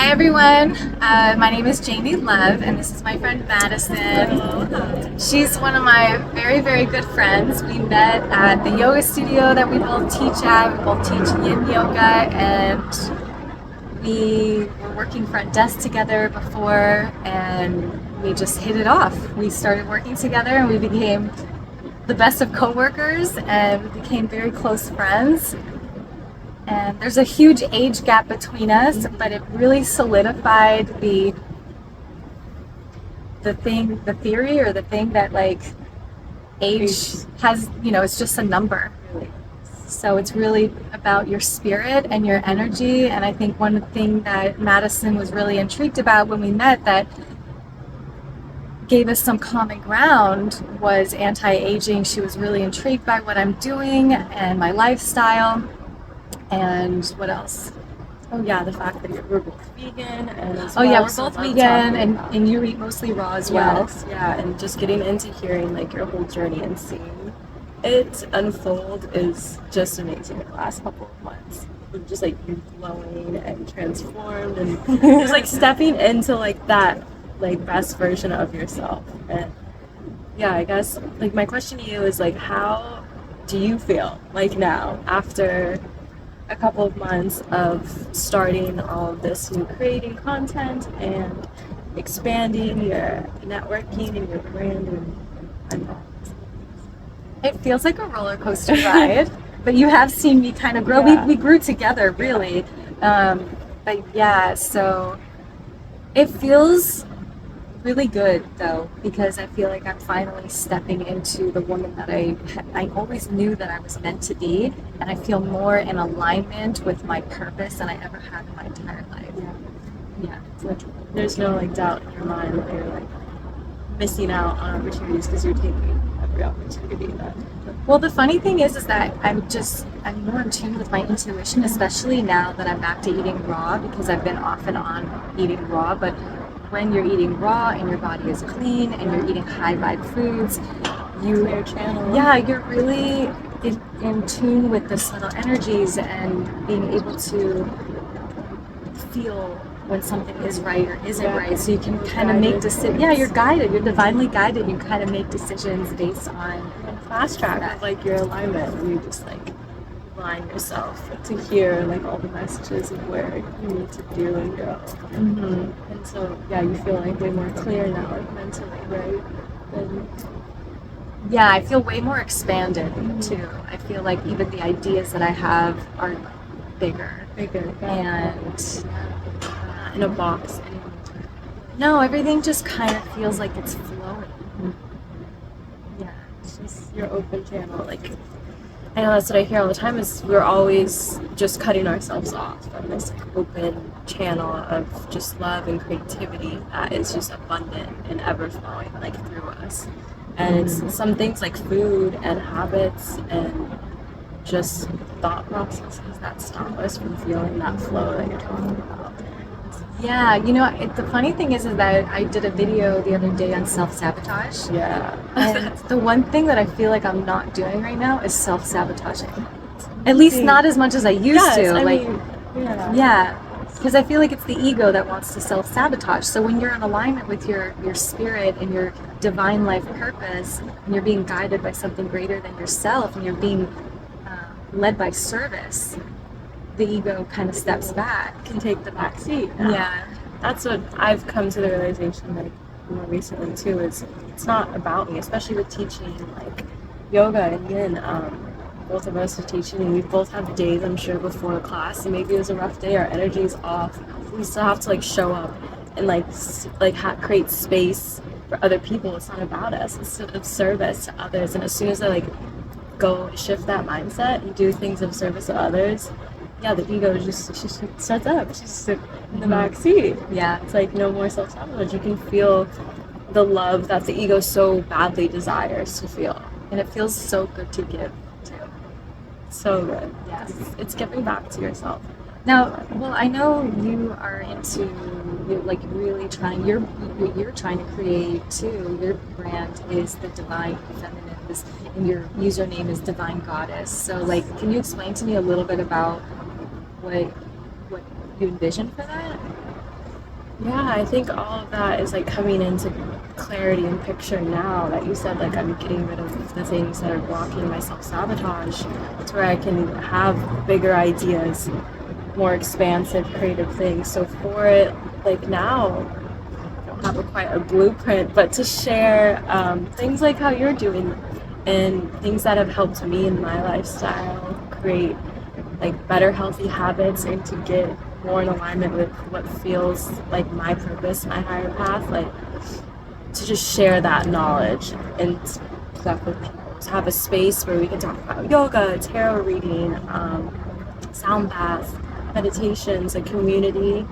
Hi everyone, my name is Jamie Love and this is my friend Madison. Hello. She's one of my very good friends. We met at the yoga studio that we both teach at. We both teach yin yoga and we were working front desk together before and we just hit it off. We started working together and we became the best of coworkers and we became very close friends. And there's a huge age gap between us, but it really solidified the theory or the thing that like age has, it's just a number. Really. So it's really about your spirit and your energy. And I think one thing that Madison was really intrigued about when we met that gave us some common ground was anti-aging. She was really intrigued by what I'm doing and my lifestyle. And what else? Oh yeah, the fact that we're both vegan and as Oh yeah, well. we're So both love vegan talking about and you eat mostly raw as well. yes, yeah, and just getting into hearing like your whole journey and seeing it unfold is just amazing. The last couple of months, of just like you glowing and transformed and just like stepping into like that like best version of yourself. And yeah, I guess like my question to you is like, how do you feel like now after a couple of months of starting all of this new creating content and expanding your networking and your brand and It feels like a roller coaster ride, but you have seen me kind of grow. yeah. We grew together, really. But yeah, so it feels really good though because I feel like I'm finally stepping into the woman that I always knew that I was meant to be, and I feel more in alignment with my purpose than I ever had in my entire life. Yeah. Yeah. It's like there's no like doubt in your mind that you're like missing out on opportunities because you're taking every opportunity that Well, the funny thing is that I'm more in tune with my intuition, especially now that I'm back to eating raw because I've been off and on eating raw. But when you're eating raw and your body is clean and you're eating high vibe foods, your channel. yeah, you're really in tune with the subtle energies and being able to feel when something is right or isn't right. So you can kind of make decisions. Yeah, you're guided. You're divinely guided. You kind of make decisions based on Fast track of like your alignment and you just like align yourself to hear like all the messages of where you need to do and go. Mm-hmm. And so yeah, you feel like way more clear now, like mentally, right? And Yeah, I feel way more expanded too. I feel like even the ideas that I have are bigger. bigger, And not in a box anymore. no, everything just kind of feels like it's flowing. Yeah. It's just your open channel. Like I know that's what I hear all the time is we're always just cutting ourselves off from this like, open channel of just love and creativity that is just abundant and ever flowing like through us. And it's some things like food and habits and just thought processes that stop us from feeling that flow that you're talking about. Yeah, the funny thing is that I did a video the other day on self-sabotage. Yeah. And the one thing that I feel like I'm not doing right now is self-sabotaging. At least not as much as I used yes, to. I Like, mean, yeah. yeah, because I feel like it's the ego that wants to self-sabotage. So when you're in alignment with your spirit and your divine life purpose, and you're being guided by something greater than yourself, and you're being led by service, the ego kind of steps back. Can take the back seat. Yeah. That's what I've come to the realization like more recently too is it's not about me, especially with teaching like yoga and yin. Both of us are teaching and we both have days I'm sure before a class and maybe it was a rough day, our energy is off. We still have to like show up and create space for other people. It's not about us, it's of service to others. And as soon as I like go shift that mindset and do things of service to others, yeah, the ego just she shuts up. She's in the back seat. Yeah. It's like no more self-sabotage. You can feel the love that the ego so badly desires to feel. And it feels so good to give too. So good. Yes. It's giving back to yourself. Now, well, I know you are into like really trying. What you're trying to create too. Your brand is the divine feminine, and your username is divine goddess. So, like, can you explain to me a little bit about what you envision for that? Yeah, I think all of that is like coming into clarity and picture now that you said like I'm getting rid of the things that are blocking my self-sabotage to where I can have bigger ideas, more expansive creative things. So for it, like now, I don't have quite a blueprint, but to share things like how you're doing and things that have helped me in my lifestyle create like better healthy habits and to get more in alignment with what feels like my purpose, my higher path, like to just share that knowledge and stuff with people. To have a space where we can talk about yoga, tarot reading, sound baths, meditations, a community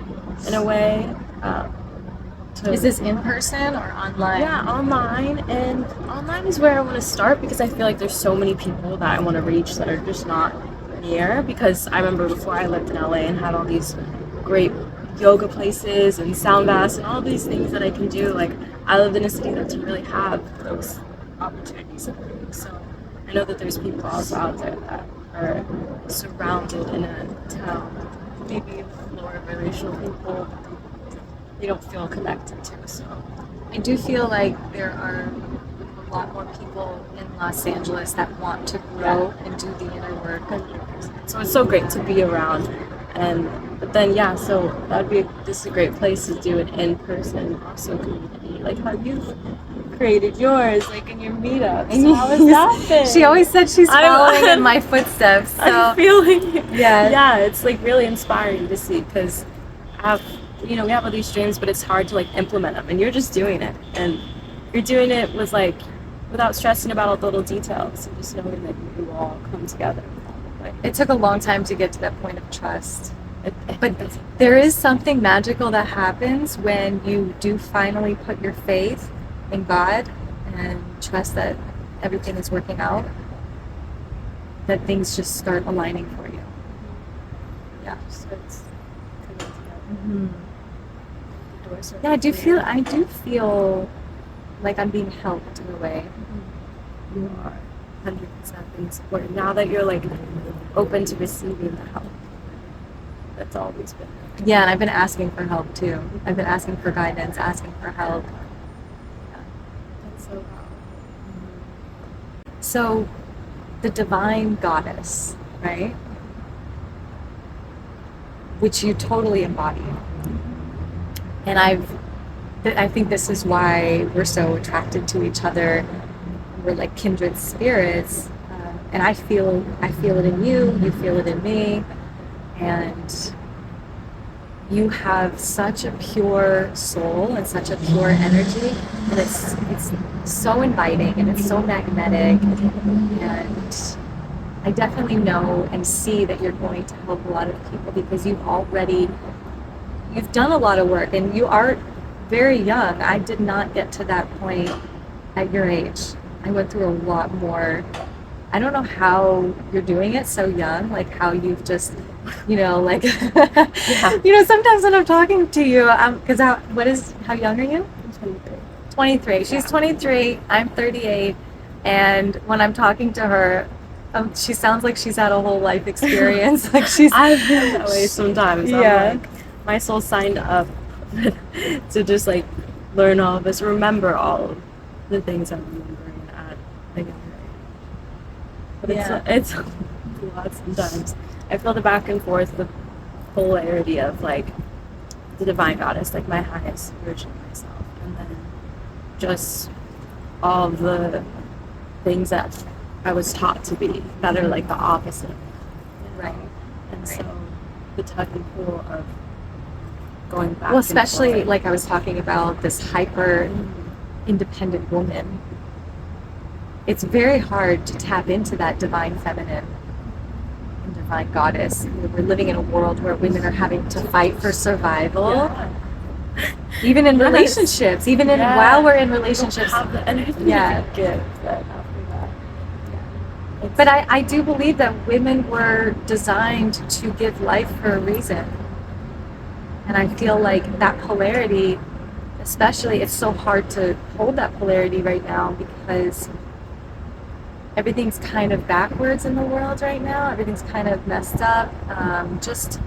in a way. Is this in person or online? Yeah, online, and online is where I want to start because I feel like there's so many people that I want to reach that are just not near. Because I remember before I lived in LA and had all these great yoga places and sound baths and all these things that I can do. Like I lived in a city that didn't really have those opportunities and things. So I know that there's people also out there that are surrounded in a town, maybe lower relational people they don't feel connected to. So I do feel like there are a lot more people in Los Angeles that want to grow and do the inner work. 100%. So it's so great to be around, and but then yeah, so this is a great place to do an in-person also community, like how you've created yours, like in your meetups. So how has that been? She always said she's following in I'm my footsteps. So I'm feeling yeah. yeah, it's like really inspiring to see because I have we have all these dreams, but it's hard to like implement them, and you're just doing it, and you're doing it with like without stressing about all the little details, and just knowing that you will all come together. Like, It took a long time to get to that point of trust. But there is something magical that happens when you do finally put your faith in God and trust that everything is working out, that things just start aligning for you. Yeah. so it's coming together. Mm-hmm. The doors are Yeah, opening. I do feel like I'm being helped in a way. You are 100% being supported now that you're like open to receiving the help. That's always been there. Yeah, and I've been asking for help too. I've been asking for guidance, asking for help. That's so wow. So, the divine goddess, right? Which you totally embody. And I think this is why we're so attracted to each other. We're like kindred spirits, and I feel it in you. You feel it in me, and you have such a pure soul and such a pure energy, and it's so inviting and it's so magnetic, and I definitely know and see that you're going to help a lot of people because you've done a lot of work and you are very young. I did not get to that point at your age. I went through a lot more. I don't know how you're doing it so young, like how you've just, like, sometimes when I'm talking to you, because how young are you? I'm 23. 23. She's 23, I'm 38, and when I'm talking to her, she sounds like she's had a whole life experience. Like I've been that way sometimes. Yeah. I'm like, my soul signed up to just like learn all of this, remember all of the things I'm remembering at a younger age. But it's a lot sometimes. I feel the back and forth, the polarity of like the divine goddess, like my highest version of myself, and then just all of the things that I was taught to be that are like the opposite. Right. And so the tug and pull of going back. Well, especially and forth. like I was talking about this hyper independent woman. It's very hard to tap into that divine feminine and divine goddess. We're living in a world where women are having to fight for survival. Yeah. Even in Yes. relationships, even in Yeah. while we're in You don't relationships. have the energy Yeah. to give that after that. It's- But I do believe that women were designed to give life for a reason. And I feel like that polarity, especially, it's so hard to hold that polarity right now because everything's kind of backwards in the world right now. Everything's kind of messed up. Just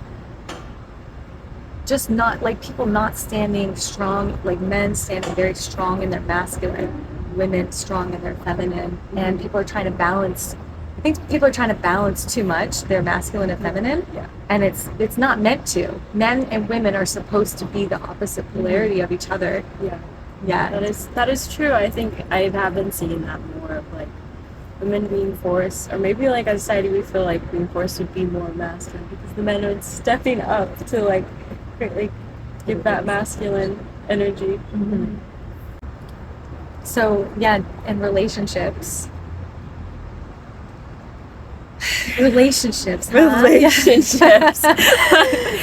just not like people not standing strong, like men standing very strong in their masculine, women strong in their feminine, and people are trying to balance. I think people are trying to balance too much their masculine and feminine, Yeah. and it's not meant to. Men and women are supposed to be the opposite polarity of each other. Yeah. Yeah, That is true. I think I have been seeing that more of like women being forced, or maybe like as a society we feel like being forced to be more masculine because the men are stepping up to like give that masculine energy. Mm-hmm. So yeah, in relationships. Relationships. Relationships.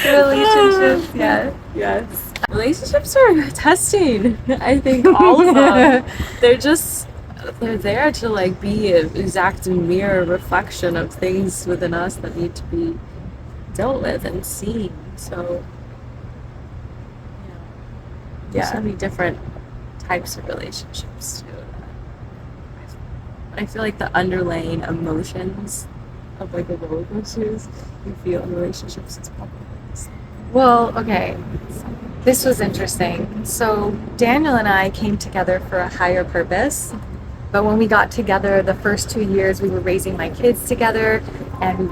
Relationships, yeah. Yes. Relationships are testing. I think all of them. They're there to like be an exact mirror reflection of things within us that need to be dealt with and seen. So there's so many different types of relationships too. I feel like the underlying emotions of like a roller coasters you feel in relationships is probably the same. Well, okay. This was interesting. So Daniel and I came together for a higher purpose. But when we got together the first 2 years, we were raising my kids together, and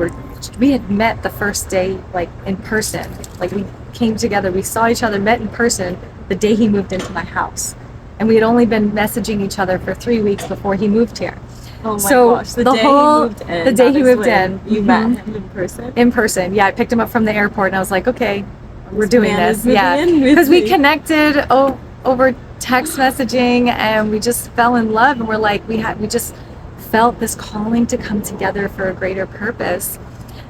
we had met the first day like in person. Like we came together, we saw each other, met in person the day he moved into my house. And we had only been messaging each other for 3 weeks before he moved here. Oh my So gosh, the day he moved in, you met him in person? In person, yeah. I picked him up from the airport and I was like, okay, we're doing this. Yeah, because because we connected over text messaging and we just fell in love, and we're like, we just felt this calling to come together for a greater purpose.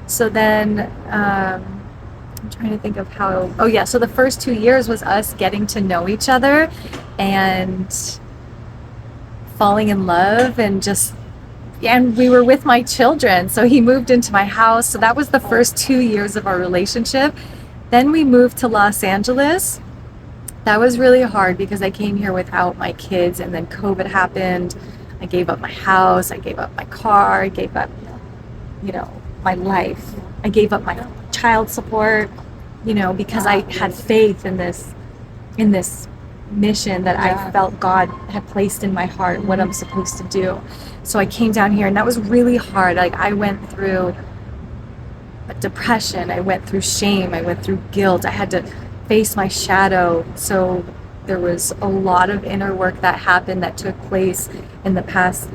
So then I'm trying to think of how, oh yeah, so the first 2 years was us getting to know each other and falling in love, and we were with my children. So he moved into my house. So that was the first 2 years of our relationship. Then we moved to Los Angeles. That was really hard because I came here without my kids, and then COVID happened. I gave up my house, I gave up my car, I gave up, my life. I gave up my child support, because I had faith in this mission that I felt God had placed in my heart, what I'm supposed to do. So I came down here, and that was really hard. Like I went through depression, I went through shame, I went through guilt. I had to face my shadow. So there was a lot of inner work that happened that took place in the past,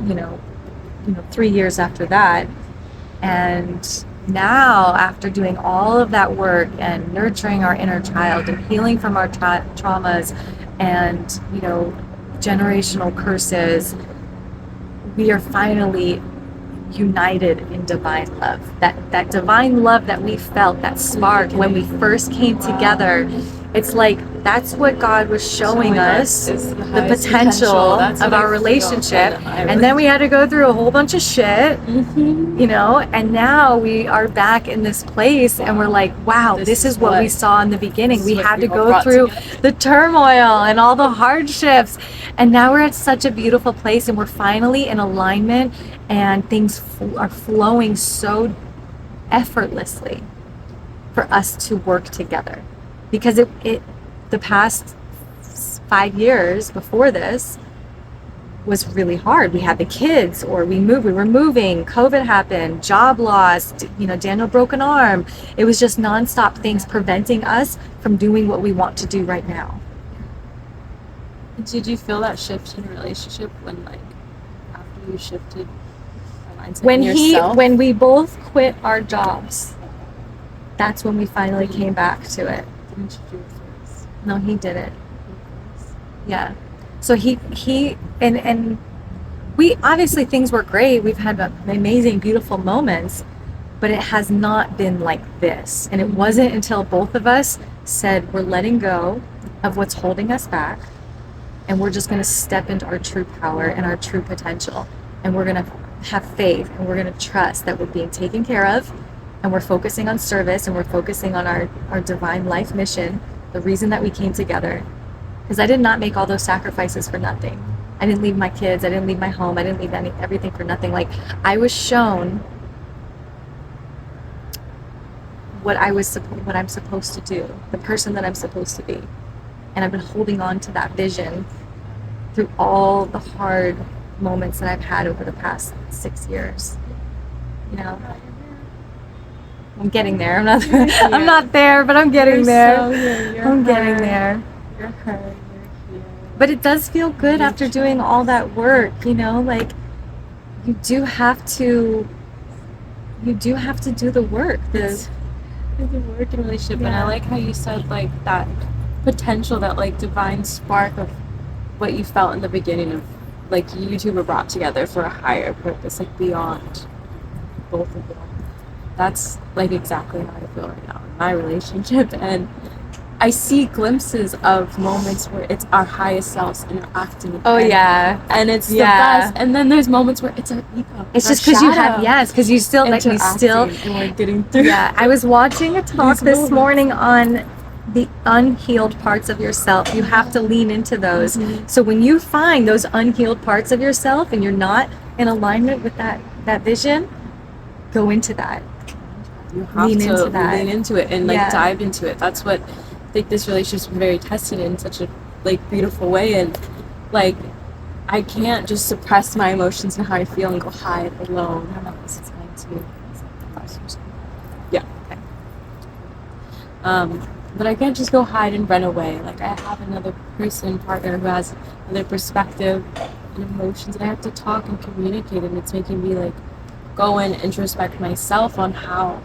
3 years after that. And now, after doing all of that work and nurturing our inner child and healing from our traumas and, generational curses, we are finally united in divine love. That divine love that we felt, that spark when we first came together, it's like that's what God was showing us, the potential of our relationship. And then we had to go through a whole bunch of shit, and now we are back in this place, and we're like, wow, this is what we saw in the beginning. We had to go through the turmoil and all the hardships, and now we're at such a beautiful place, and we're finally in alignment, and things are flowing so effortlessly for us to work together. Because the past 5 years before this was really hard. We had the kids, or we were moving, COVID happened, job loss, Daniel broke an arm. It was just nonstop things preventing us from doing what we want to do right now. Did you feel that shift in your relationship when, after you shifted your mindset in yourself? When we both quit our jobs, that's when we finally came back to it. Didn't you do it first? No, he didn't. Yeah. So he and we obviously, things were great. We've had amazing, beautiful moments, but it has not been like this. And it wasn't until both of us said we're letting go of what's holding us back, and we're just going to step into our true power and our true potential, and we're going to have faith, and we're going to trust that we're being taken care of, and we're focusing on service, and we're focusing on our divine life mission, the reason that we came together. Because I did not make all those sacrifices for nothing. I didn't leave my kids, I didn't leave my home, I didn't leave everything for nothing. Like, I was shown what what I'm supposed to do, the person that I'm supposed to be. And I've been holding on to that vision through all the hard moments that I've had over the past 6 years. You know, I'm getting there. I'm not. I'm not there, but I'm getting there. I'm getting there. You're her. You're here. But it does feel good after doing all that work. You know, like you do have to. You do have to do the work. It's a work in a relationship, Yeah. and I like how you said like that potential, that like divine spark of what you felt in the beginning of like you two were brought together for a higher purpose, like beyond both of them. That's like exactly how I feel right now in my relationship, and I see glimpses of moments where it's our highest selves interacting. Oh yeah. And it's the Yeah. best. And then there's moments where it's our ego. It's our just because you shadow have, yes, because you still, like, you still, interacting, and we're getting through. yeah. I was watching a talk These this moments. morning on the unhealed parts of yourself. You have to lean into those. Mhm. So when you find those unhealed parts of yourself and you're not in alignment with that vision, go into that. You have Lean to into that. lean into it and like Yeah. dive into it. That's what I think this relationship's been very tested in such a like beautiful way, and like I can't just suppress my emotions and how I feel and go hide alone. I don't know, this is mine too. Yeah. Okay. But I can't just go hide and run away. Like I have another person, partner who has another perspective and emotions, and I have to talk and communicate, and it's making me like go and introspect myself on how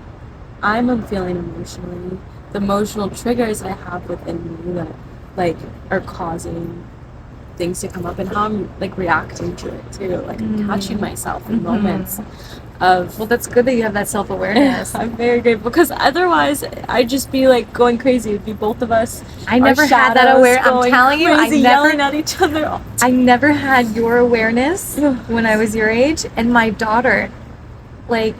I'm feeling emotionally, the emotional triggers I have within me that like are causing things to come up, and how I'm like reacting to it too. Like I'm catching myself in moments of Well, that's good that you have that self-awareness. I'm very grateful, because otherwise I'd just be like going crazy. It'd be both of us. I our never had that shadows awareness. I'm going telling you, I crazy, never, yelling at each other. I never had your awareness when I was your age. And my daughter, like,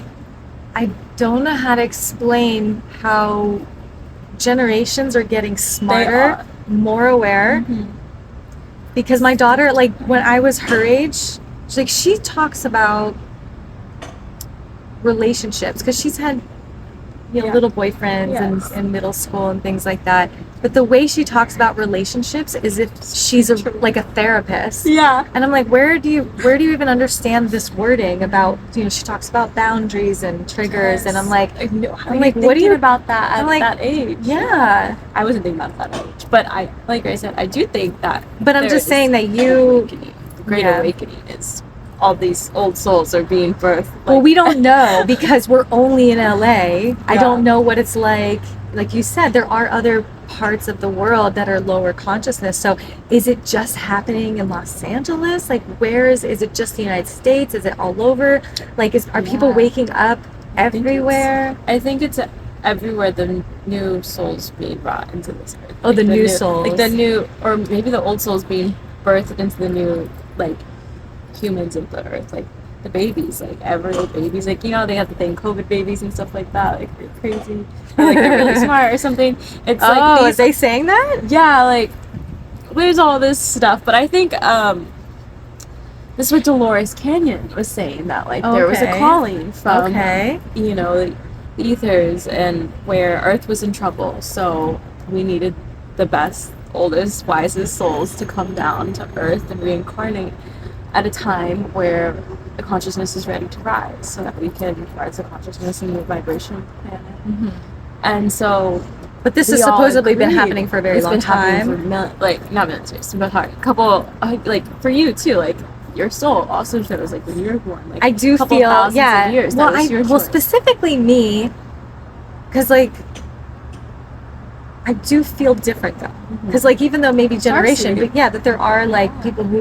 I don't know how to explain how generations are getting smarter, more aware. Because my daughter, like, when I was her age, she talks about relationships, because she's had, you know, Yeah. little boyfriends Yes. in middle school and things like that. But the way she talks about relationships is if she's like a therapist. Yeah. And I'm like, where do you even understand this wording about, you know, she talks about boundaries and triggers, and I'm like, What are you about that at I'm like, that age? yeah. I wasn't thinking about that age, but I, like I said, I do think that. But I'm there just is saying that an you, awakening. The great Yeah. awakening is all these old souls are being birthed. well, we don't know because we're only in LA. I Yeah. don't know what it's like. Like you said, there are other parts of the world that are lower consciousness. So is it just happening in Los Angeles? Like, where is it just the United States? Is it all over? Like, are people Yeah. waking up everywhere? I think it's everywhere the new souls being brought into this earth. Oh, the new souls. Like the new, or maybe the old souls being birthed into the new, like, humans of the earth. Like, the babies, like, everyday babies. Like, you know, they have the thing, COVID babies and stuff like that. Like, they're crazy. Or, like, they're really smart or something. It's like Oh, these, is they saying that? yeah, like, there's all this stuff. But I think, this is what Dolores Canyon was saying, that, like, there was a Okay. calling from, Okay. you know, the ethers, and where Earth was in trouble. So we needed the best, oldest, wisest souls to come down to Earth and reincarnate at a time where the consciousness is ready to rise, so that we can rise the consciousness and the vibration of the planet. And so, But this we has all supposedly been agreed. happening for a very It's long been happening time. for like not millions of years, but a couple, like for you too, like your soul also shows like when you were born, like I do a couple feel, thousands yeah. of years. Well, That was your well, choice. specifically me, because like I do feel different though. Because like even though maybe generation, Scarcity. but yeah, that there are like people who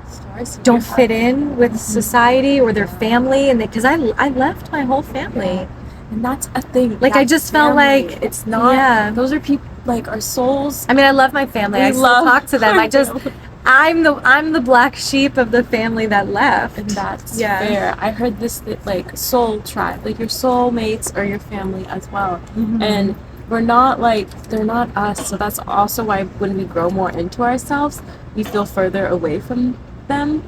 Stars don't fit in with society or their family, and because I left my whole family. And that's a thing. Like, I that just felt family, like- it's not. yeah. Those are people, like our souls. I mean, I love my family. We I still love talk to them. our I just family. I'm the black sheep of the family that left. And that's Yeah. fair. I heard this that, like, soul tribe, like your soul mates are your family as well. And we're not like, they're not us. So that's also why when we grow more into ourselves, we feel further away from them.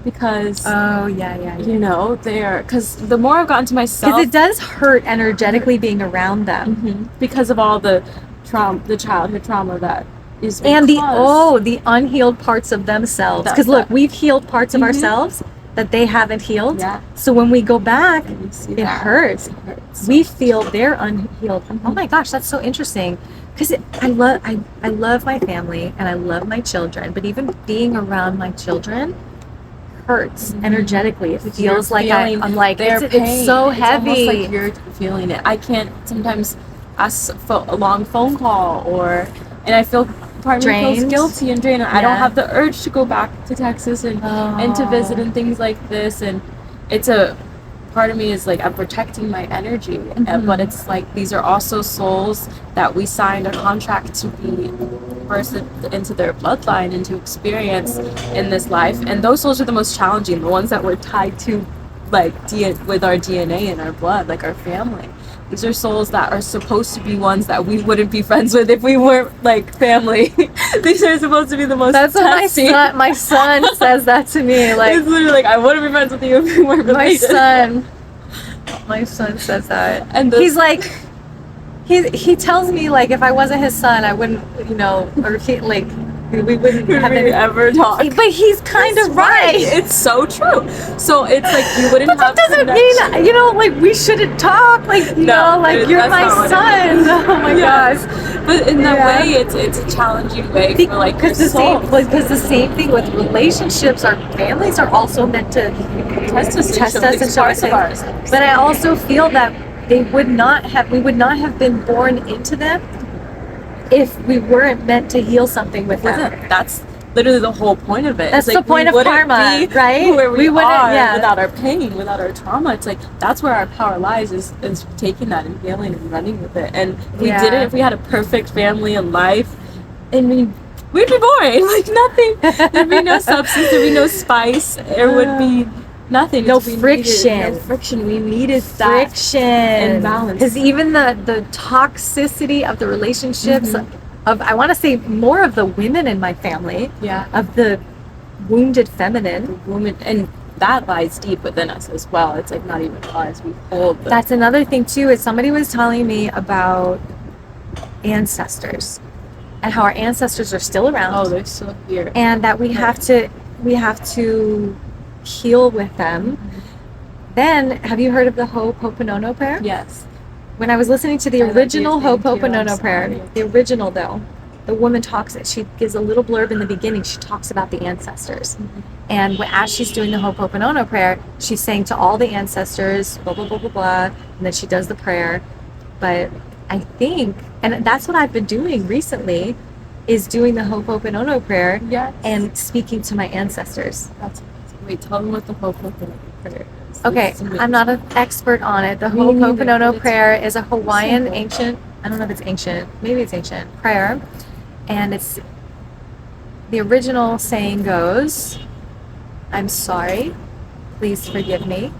because Oh, yeah. you know, because the more I've gotten to myself, Because it does hurt energetically being around them. because of all the childhood trauma that is And caused. the unhealed parts of themselves. That- Because look, that- we've healed parts of ourselves that they haven't healed. Yeah. So when we go back, And you see it that. hurts. It hurts. We feel their unhealed. Oh my gosh, that's so interesting. Because I love my family and I love my children, but even being around my children hurts energetically. It feels like I'm like their pain. it's so heavy. It's almost like you're feeling it. I can't sometimes ask for a long phone call, and I feel part of me feels Drained. guilty and drained. I Yeah. don't have the urge to go back to Texas and to visit and things like this. And it's a part of me is like I'm protecting my energy, but it's like these are also souls that we signed a contract to be birthed into their bloodline and to experience in this life, and those souls are the most challenging, the ones that we're tied to like with our DNA and our blood, like our family. These are souls that are supposed to be ones that we wouldn't be friends with if we weren't like family. These are supposed to be the most That's what testing. my son says that to me. Like it's literally like I wouldn't be friends with you if we weren't related. My son says that, And he's like, he tells me like if I wasn't his son, I wouldn't, or we wouldn't have Would we ever talk? But he's kind of right. It's so true. So it's like you wouldn't But have that doesn't connection. mean, like we shouldn't talk. Like, No, like you're that's my not what son. Oh my Yes. gosh. But in that way, it's a challenging way for like your soul. Because the same thing with relationships, our families are also meant to Test us and show parts us of things. ourselves. But I also feel that we would not have been born into them if we weren't meant to heal something with them. That's literally the whole point of it. That's it's like the point of karma, right? Where we wouldn't, are without our pain, without our trauma. It's like that's where our power lies, is taking that and healing and running with it. And we did it if we had a perfect family and life, and we'd be boring. Like nothing. There'd be no substance. There'd be no spice. There would be nothing. No We friction. needed, no friction. We needed that Friction and balance. Because even the toxicity of the relationships of, I want to say, more of the women in my family, of the wounded feminine, woman, and that lies deep within us as well. It's like not even lies. We hold them. That's another thing too, is somebody was telling me about ancestors and how our ancestors are still around. Oh, they're still here. And that we have to heal with them. Then, have you heard of the Ho'oponopono prayer? Yes. When I was listening to the original Ho'oponopono prayer, sorry. the original though, the woman she gives a little blurb in the beginning. She talks about the ancestors. And as she's doing the Ho'oponopono prayer, she's saying to all the ancestors, blah, blah, blah, blah, blah, and then she does the prayer. But I think, and that's what I've been doing recently, is doing the Ho'oponopono prayer and speaking to my ancestors. That's amazing. Wait, tell them what the Ho'oponopono prayer is. Okay, I'm not an expert on it. The Ho'oponopono prayer is a Hawaiian ancient, I don't know if it's ancient, maybe it's ancient, prayer. And it's, the original saying goes, I'm sorry, please forgive me,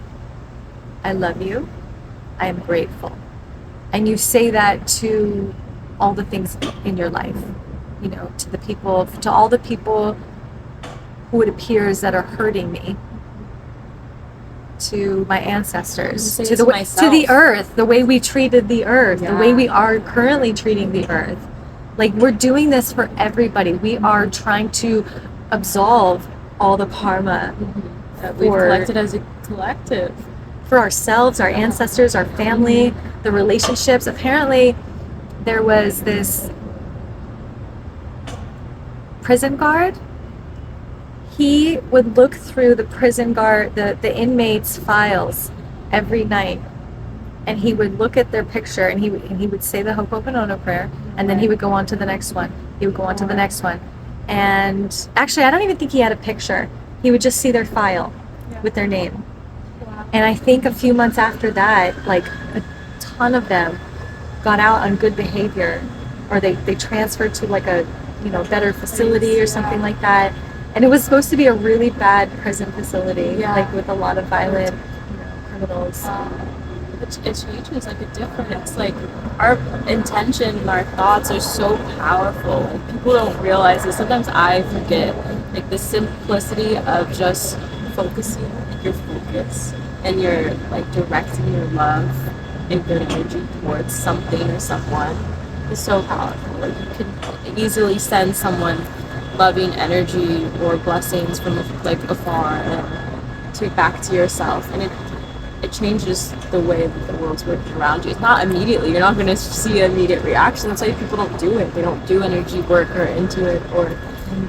I love you, I am grateful. And you say that to all the things in your life, to all the people who it appears that are hurting me, to my ancestors, to the earth, the way we treated the earth, the way we are currently treating the earth. Like, we're doing this for everybody. We are trying to absolve all the karma that we've collected as a collective. For ourselves, our ancestors, our family, the relationships. Apparently, there was this prison guard. He would look through the prison guard, the inmates' files every night, and he would look at their picture, and he would say the Ho'oponopono prayer, and then he would go on to the next one. He would go on to the next one, and actually, I don't even think he had a picture. He would just see their file with their name. Wow. And I think a few months after that, like a ton of them got out on good behavior, or they transferred to like a better facility or something like that. And it was supposed to be a really bad prison facility, like with a lot of violent criminals. It changes like a difference. Like our intention and our thoughts are so powerful. Like people don't realize this. Sometimes I forget like the simplicity of just focusing your focus and you're like directing your love and good energy towards something or someone is so powerful. Like you can easily send someone loving energy or blessings from like afar and to back to yourself, and it changes the way that the world's working around you. It's not immediately. You're not going to see an immediate reaction. That's why people don't do it. They don't do energy work or intuit or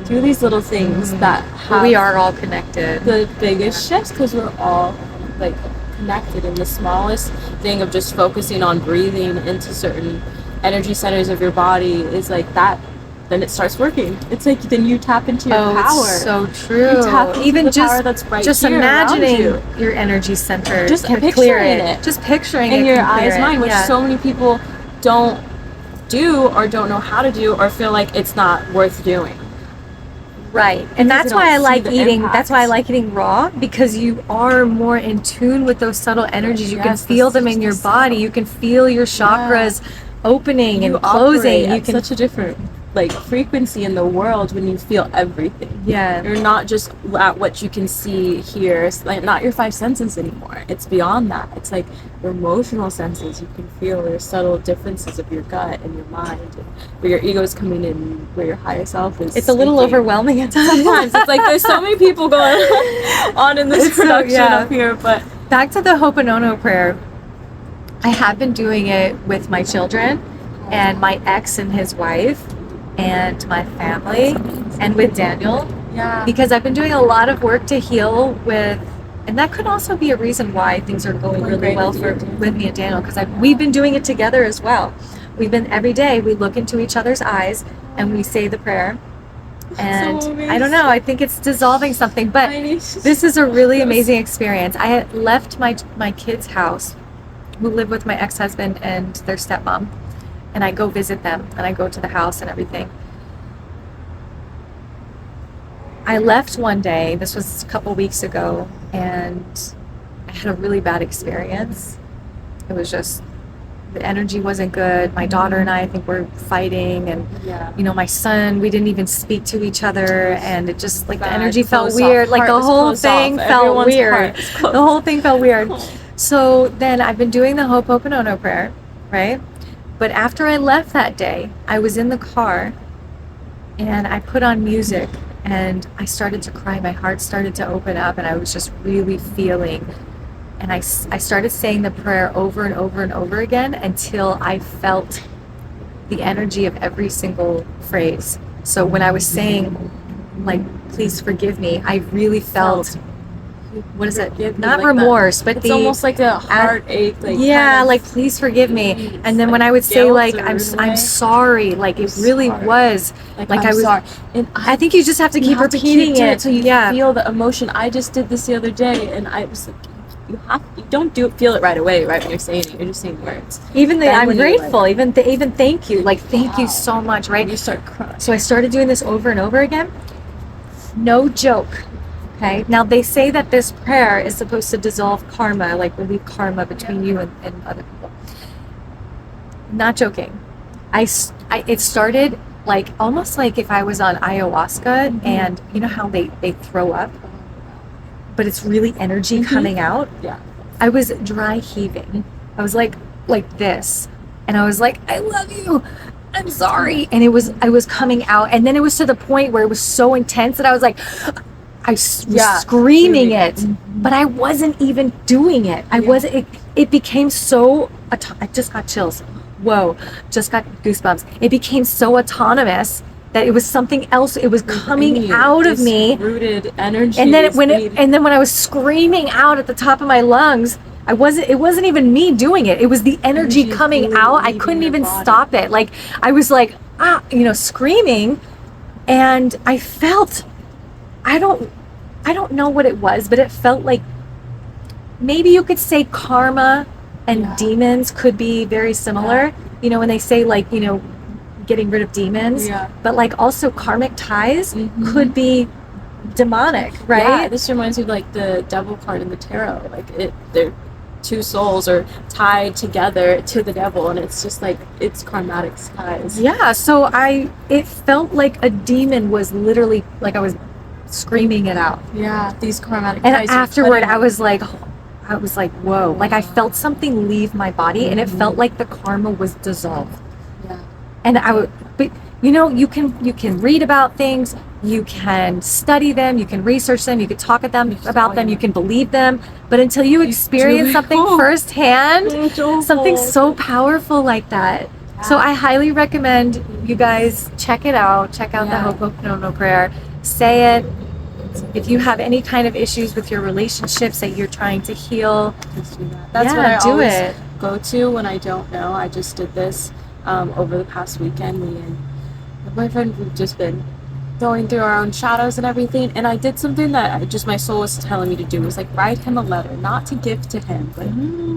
do these little things that have We are all connected. the biggest shifts because we're all like connected. And the smallest thing of just focusing on breathing into certain energy centers of your body is like that. Then it starts working. It's like then you tap into your power. It's so true. You tap into Even the just power that's right just here imagining around you. your energy center Just can picturing clear it. Just picturing in it your can clear eyes it. mind, which Yeah. so many people don't do or don't know how to do or feel like it's not worth doing. Right. And that's they why I don't like see the eating. impact. That's why I like eating raw, because you are more in tune with those subtle energies. You can Yes, feel that's them in such your a body. subtle- You can feel your chakras opening You and closing. operate You at can such a different like frequency in the world when you feel everything. Yeah. You're not just at what you can see, hear. It's like not your five senses anymore. It's beyond that. It's like your emotional senses. You can feel your subtle differences of your gut and your mind, and where your ego is coming in, where your higher self is. It's a little speaking. overwhelming at times. Sometimes it's like there's so many people going on in this It's so- production yeah. up here, but Back to the Ho'oponopono prayer. I have been doing it with my children and my ex and his wife and my family and with Daniel, yeah, because I've been doing a lot of work to heal with, and that could also be a reason why things are going really great well with you, with me and Daniel, because we've been doing it together as well. We've been every day, we look into each other's eyes and we say the prayer. And So I don't know, I think it's dissolving something, but this this is a really amazing experience. I had left my kids' house, who live with my ex-husband and their stepmom, and I go visit them and I go to the house and everything. I left one day, this was a couple weeks ago, and I had a really bad experience. It was just, the energy wasn't good. My daughter and I think we're fighting, and yeah. you know, my son, we didn't even speak to each other, and it just like the Bad. energy felt Closed weird. off. Like the Heart was whole closed thing off. felt Everyone's weird. heart was closed. The whole thing felt weird. Oh. So then I've been doing the Ho'oponopono prayer, right? But after I left that day, I was in the car and I put on music and I started to cry. My heart started to open up and I was just really feeling. And I started saying the prayer over and over and over again until I felt the energy of every single phrase. So when I was saying, like, please forgive me, I really felt, what is it? Forgive me, Not like remorse, but It's almost like a heartache. Like yeah, kind of like please forgive me. release, And then like when I would say guilt like or I'm in a way. sorry, like it I'm really sorry. was like like I'm I was sorry. And I think you just have to you keep have to repeating doing it so you yeah. feel the emotion. I just did this the other day, and I was like, you don't feel it right away, right when you're saying it. You're just saying words. Even the Then I'm when you're grateful, like, even thank you, like thank you wow. so much, And right? you start crying. So I started doing this over and over again. No joke. Okay. Now they say that this prayer is supposed to dissolve karma, like relieve karma between you and other people. Not joking. It started like almost like if I was on ayahuasca and you know how they throw up, but it's really energy coming out. Yeah. I was dry heaving. I was like this, and I was like, I love you. I'm sorry. And I was coming out, and then it was to the point where it was so intense that I was like, was screaming it, but I wasn't even doing it. I wasn't. It became so. I just got chills. Whoa! Just got goosebumps. It became so autonomous that it was something else. It was coming out of me. Rooted energy. And then when I was screaming out at the top of my lungs, it wasn't even me doing it. It was the energy coming out. I couldn't even stop it. Like I was like, screaming, and I felt, I don't know what it was, but it felt like maybe you could say karma and demons could be very similar. You know, when they say like, getting rid of demons, but like also karmic ties could be demonic, right? Yeah, this reminds me of like the devil card in the tarot. Like they're two souls are tied together to the devil, and it's just like it's karmatic ties. Yeah, so it felt like a demon was literally like I was screaming it out. Yeah, these karmatic And ties are afterward, cutting. I was like, whoa. Like I felt something leave my body, and it felt like the karma was dissolved. Yeah. And but you can read about things, you can study them, you can research them, you can talk about them, you can believe them, but until you experience something firsthand, something so powerful like that. So I highly recommend you guys check it out. Check out the Ho'oponopono prayer. Say it. If you have any kind of issues with your relationships that you're trying to heal, just do that. That's what I always go to when I don't know. I just did this over the past weekend. Me and my boyfriend, we've just been going through our own shadows and everything, and I did something that my soul was telling me to do. It was like write him a letter, not to give to him, but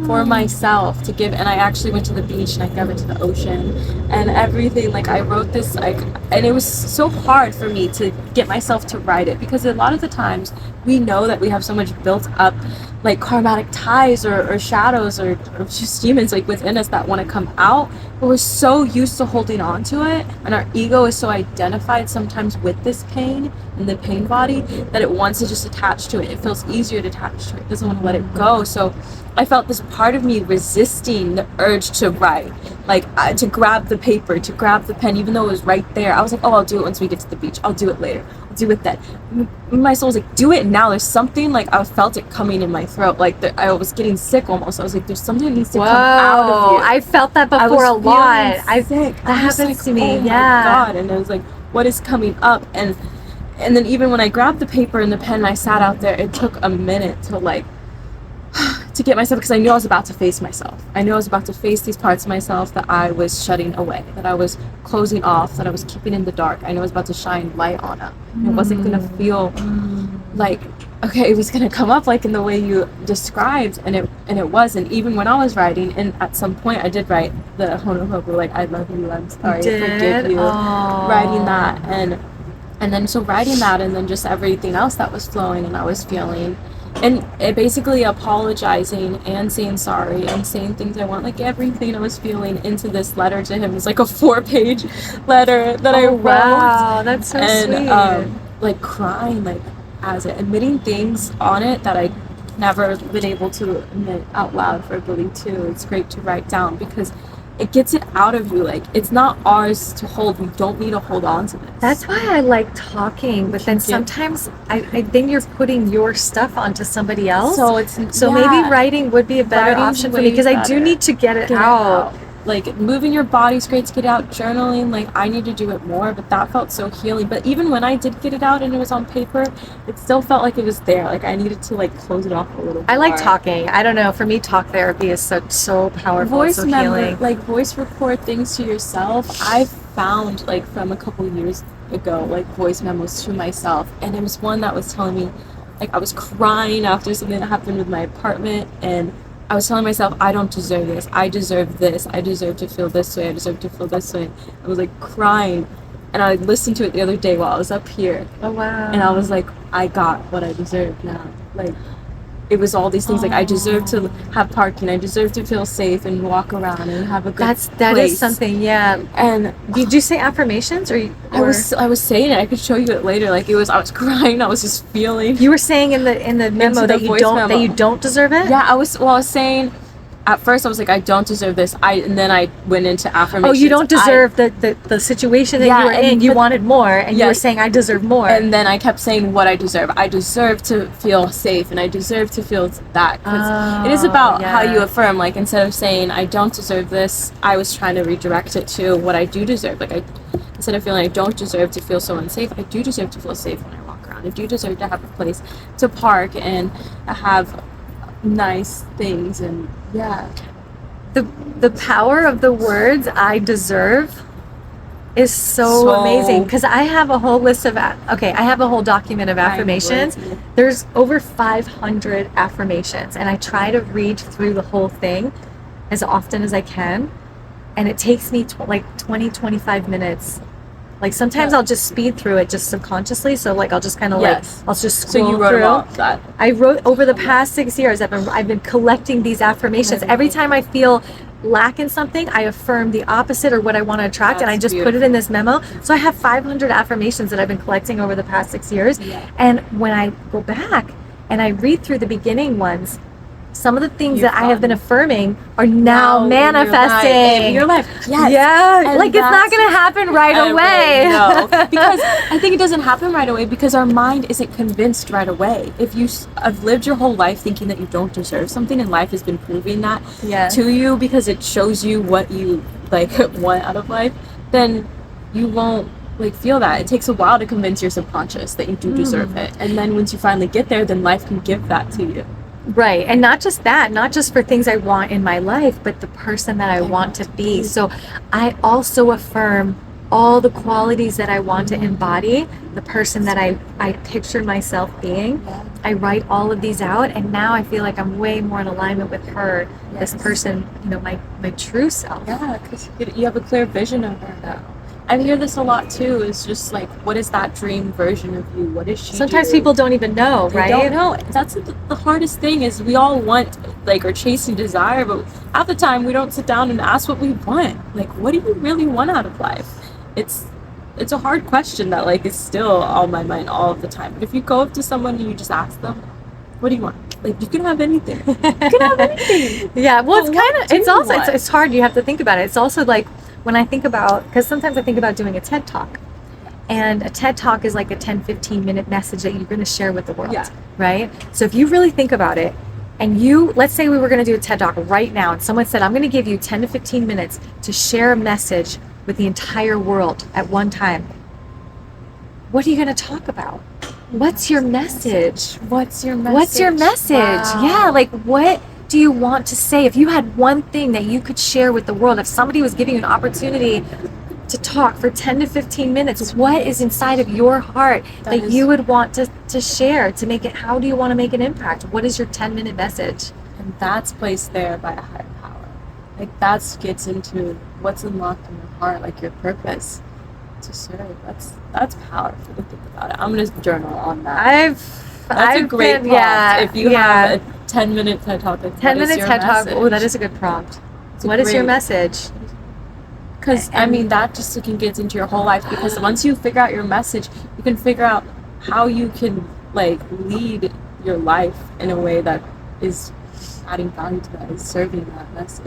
for myself to give. And I actually went to the beach and I got into the ocean and everything. Like I wrote this, and it was so hard for me to get myself to write it, because a lot of the times we know that we have so much built up like karmatic ties or shadows or just demons like within us that want to come out, but we're so used to holding on to it, and our ego is so identified sometimes with this pain and the pain body that it wants to just attach to it. It feels easier to attach to it. It doesn't want to let it go. So I felt this part of me resisting the urge to write, like to grab the paper, to grab the pen, even though it was right there. I was like, oh, I'll do it once we get to the beach. I'll do it later. I'll do it then. My soul was like, do it now. There's something, like I felt it coming in my throat. Like I was getting sick almost. I was like, there's something that needs to come out of you. I felt that before a lot. Sick. That happens to me. Oh my God. And I was like, what is coming up? And then even when I grabbed the paper and the pen and I sat out there, it took a minute to get myself, because I knew I was about to face myself. I knew I was about to face these parts of myself that I was shutting away, that I was closing off, that I was keeping in the dark. I knew I was about to shine light on them. It wasn't going to feel like, okay, it was going to come up like in the way you described, and it was. And even when I was writing, and at some point I did write the Ho'oponopono, like, I love you, I'm sorry, forgive you, writing that. And then so writing that, and then just everything else that was flowing and I was feeling, and it basically apologizing and saying sorry and saying things I want, like everything I was feeling into this letter to him. It's like a 4-page letter that I wrote. Wow, that's so sweet. Like crying, like as it, admitting things on it that I never been able to admit out loud verbally too. It's great to write down because it gets it out of you. Like, it's not ours to hold. We don't need to hold on to this. That's why I like talking, but then sometimes I think you're putting your stuff onto somebody else. So maybe writing would be a better option for me, because I do need to get it out. Like, moving your body's great to get out. Journaling, like, I need to do it more, but that felt so healing. But even when I did get it out and it was on paper, it still felt like it was there. Like, I needed to, like, close it off a little bit. I like talking. I don't know. For me, talk therapy is so powerful, so healing. Like, voice record things to yourself. I found, like, from a couple years ago, like, voice memos to myself. And there was one that was telling me, like, I was crying after something that happened with my apartment, and I was telling myself, I don't deserve this. I deserve this. I deserve to feel this way. I deserve to feel this way. I was like crying. And I listened to it the other day while I was up here. Oh, wow. And I was like, I got what I deserve now. Like, it was all these things. Like, I deserve to have parking. I deserve to feel safe and walk around and have a good That place. is something, yeah. And did you say affirmations or? I was saying it. I could show you it later. Like, I was crying. I was just feeling. You were saying in the memo that you don't deserve it? Yeah, I was saying. At first, I was like, I don't deserve this. And then I went into affirmations. Oh, you don't deserve the situation that you were in. You wanted more, and you were saying, I deserve more. And then I kept saying what I deserve. I deserve to feel safe, and I deserve to feel that. Because it is about how you affirm. Like, instead of saying, I don't deserve this, I was trying to redirect it to what I do deserve. Like, instead of feeling I don't deserve to feel so unsafe, I do deserve to feel safe when I walk around. I do deserve to have a place to park and have nice things. And the power of the words I deserve is so amazing, because I have a whole list of I have a whole document of affirmations. There's over 500 affirmations, and I try to read through the whole thing as often as I can, and it takes me 20-25 minutes. Like, sometimes I'll just speed through it just subconsciously. So, like, I'll just kind of I'll just scroll So you wrote through. about that. I wrote over the past 6 years. I've been collecting these affirmations. Every time I feel lack in something, I affirm the opposite or what I want to attract, and I That's just put it in this memo. So I have 500 affirmations that I've been collecting over the past 6 years. Yeah. And when I go back and I read through the beginning ones, some of the things that I have been affirming are now manifesting in your life. Yes. Yeah, And like it's not going to happen right away. No, because I think it doesn't happen right away because our mind isn't convinced right away. If you have lived your whole life thinking that you don't deserve something, and life has been proving that to you because it shows you what you like want out of life, then you won't like feel that. It takes a while to convince your subconscious that you do deserve it, and then once you finally get there, then life can give that to you. Right. And not just that, not just for things I want in my life, but the person that I want to be. So I also affirm all the qualities that I want to embody, the person that I picture myself being. I write all of these out, and now I feel like I'm way more in alignment with her, this person, you know, my true self. Yeah, because you have a clear vision of her now. I hear this a lot too. It's just like, what is that dream version of you? What is she? Sometimes people don't even know, right? They don't know. That's the hardest thing is we all want like or chasing desire, but half the time we don't sit down and ask what we want. Like, what do you really want out of life? It's a hard question that like is still on my mind all of the time. But if you go up to someone and you just ask them, what do you want? Like, you can have anything. You can have anything. Yeah. Well, it's kind of. It's also. want? It's hard. You have to think about it. It's also like. When I think about, because sometimes I think about doing a TED Talk, and a TED Talk is like a 10-15 minute message that you're going to share with the world, right? So if you really think about it, and let's say we were going to do a TED Talk right now, and someone said, I'm going to give you 10 to 15 minutes to share a message with the entire world at one time. What are you going to talk about? What's your message? What's your message? What's your message? Wow. Yeah, like what do you want to say? If you had one thing that you could share with the world, if somebody was giving you an opportunity to talk for 10 to 15 minutes, what is inside of your heart that you would want to share to make it? How do you want to make an impact? What is your 10-minute message? And that's placed there by a higher power. Like that gets into what's unlocked in your heart, like your purpose to serve. That's powerful to think about it. I'm gonna journal on that. That's a great prompt. If you have a 10-minute TED Talk, like, 10-minute TED Talk. Oh, that is a good prompt. What is your message? Because I mean, that just can get into your whole life. Because once you figure out your message, you can figure out how you can like lead your life in a way that is adding value to that, is serving that message.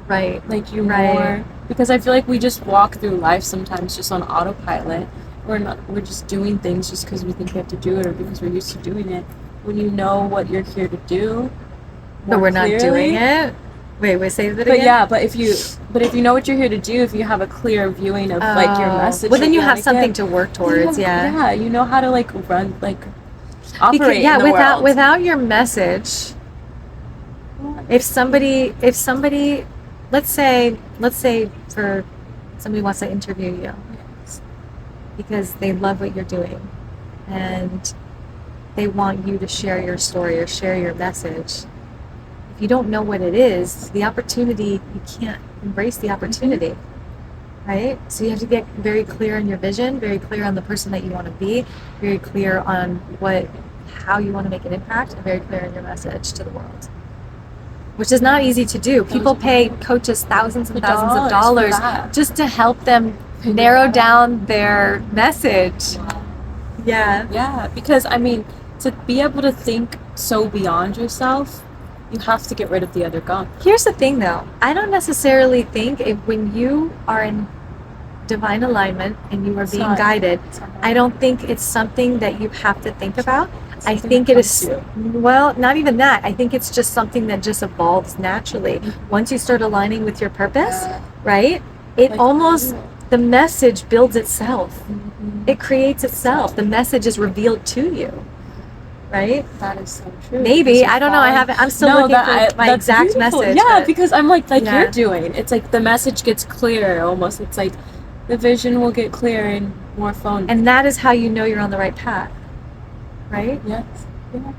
Right. Like more. Because I feel like we just walk through life sometimes just on autopilot. We're just doing things just because we think we have to do it or because we're used to doing it. When you know what you're here to do, but we're not doing it. Wait, say that again. But yeah, but if you know what you're here to do, if you have a clear viewing of like your message, well then you have something to work towards. Yeah, you know how to like run, like operate. Because, in the world. without your message, if somebody, let's say for somebody wants to interview you because they love what you're doing and they want you to share your story or share your message. If you don't know what it is, the opportunity, you can't embrace the opportunity, right? So you have to get very clear in your vision, very clear on the person that you want to be, very clear on how you want to make an impact, and very clear in your message to the world. Which is not easy to do. People pay coaches thousands and thousands of dollars just to help them narrow down their message. Yeah, because I mean, to be able to think so beyond yourself, you have to get rid of the other gunk. Here's the thing though, I don't necessarily think when you are in divine alignment and you are being guided, I don't think it's something that you have to think about. I think it is, well, not even that. I think it's just something that just evolves naturally. Once you start aligning with your purpose, right? It almost, the message builds itself. It creates itself. The message is revealed to you, right? That is so true. Maybe, I don't know. I'm still looking for my exact message. Yeah, because I'm like you're doing. It's like the message gets clearer almost. It's like the vision will get clearer and more phone. And that is how you know you're on the right path. Right? Yes. Yeah.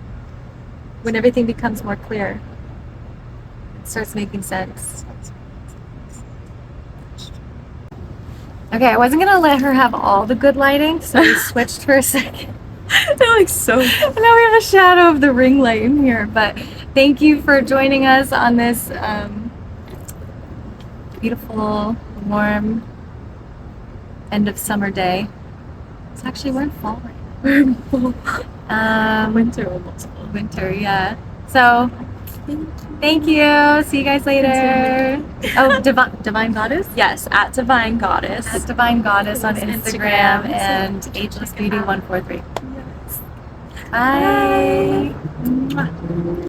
When everything becomes more clear, it starts making sense. Okay, I wasn't gonna let her have all the good lighting, so we switched for a second. They're like so. And now we have a shadow of the ring light in here. But thank you for joining us on this beautiful, warm end of summer day. It's actually we're in fall right now. Winter almost. Winter, yeah. So thank you. See you guys later. Oh, Divine Goddess? Yes, at Divine Goddess. At Divine Goddess on Instagram, Instagram so and Ageless Beauty 143. Yes. Bye. Mwah.